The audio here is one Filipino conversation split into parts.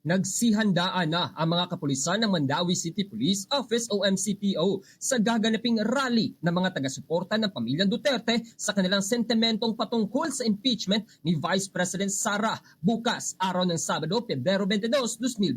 Nagsihandaan na ang mga kapulisan ng Mandawi City Police Office o MCPO sa gaganaping rally ng mga taga-suporta ng pamilyang Duterte sa kanilang sentimentong patungkol sa impeachment ni Vice President Sara bukas araw ng Sabado, Pebrero 22,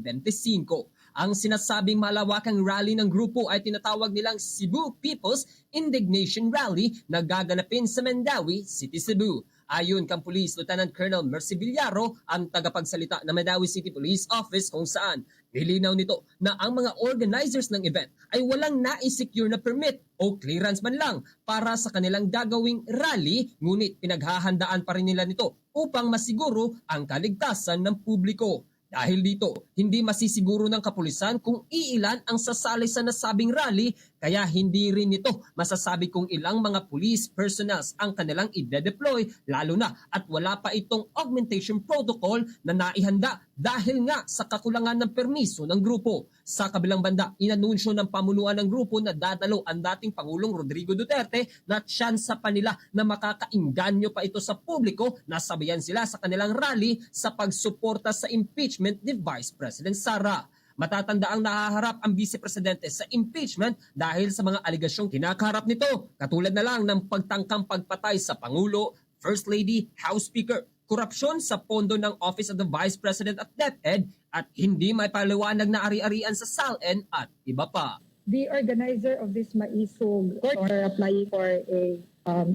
2025. Ang sinasabing malawakang rally ng grupo ay tinatawag nilang Cebu People's Indignation Rally na gaganapin sa Mandawi City, Cebu. Ayon kang Police Lieutenant Colonel Mercy Villaro, ang tagapagsalita ng Mandawi City Police Office kung saan nilinaw nito na ang mga organizers ng event ay walang nai-secure na permit o clearance man lang para sa kanilang gagawing rally, ngunit pinaghahandaan pa rin nila nito upang masiguro ang kaligtasan ng publiko. Dahil dito, hindi masisiguro ng kapulisan kung iilan ang sasali sa nasabing rally, kaya hindi rin nito masasabi kung ilang mga police personnels ang kanilang ide-deploy, lalo na at wala pa itong augmentation protocol na naihanda dahil nga sa kakulangan ng permiso ng grupo. Sa kabilang banda, inanunsyo ng pamunuan ng grupo na dadalo ang dating Pangulong Rodrigo Duterte na tsansa pa nila na makakainganyo pa ito sa publiko na sabayan sila sa kanilang rally sa pagsuporta sa impeachment ni Vice President Sara. Matatanda ang nahaharap ang Vice Presidente sa impeachment dahil sa mga aligasyong kinakaharap nito, katulad na lang ng pagtangkang pagpatay sa Pangulo, First Lady, House Speaker, korupsyon sa pondo ng Office of the Vice President at DepEd at hindi may paliwanag na ari-arian sa SALN at iba pa. The organizer of this Maisog are applying for a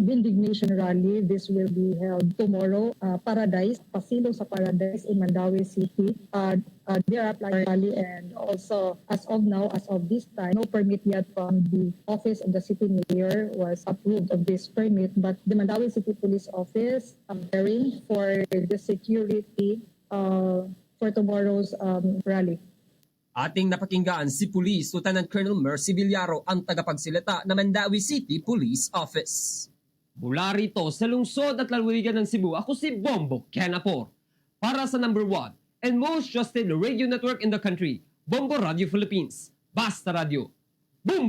indignation rally. This will be held tomorrow. Paradise, Pasilo sa Paradise in Mandawi City. They are applying rally, and also as of now, as of this time, no permit yet from the office of the city mayor was approved of this permit. But the Mandawi City Police Office preparing for the security for tomorrow's rally. Ating napakinggan si Police Lieutenant Colonel Mercy Villaro, ang tagapagsilita ng Mandawi City Police Office. Mula rito sa lungsod at lalawigan ng Cebu, ako si Bombo Kenapor. Para sa number 1 and most trusted radio network in the country, Bombo Radio Philippines. Basta Radio. Bombo!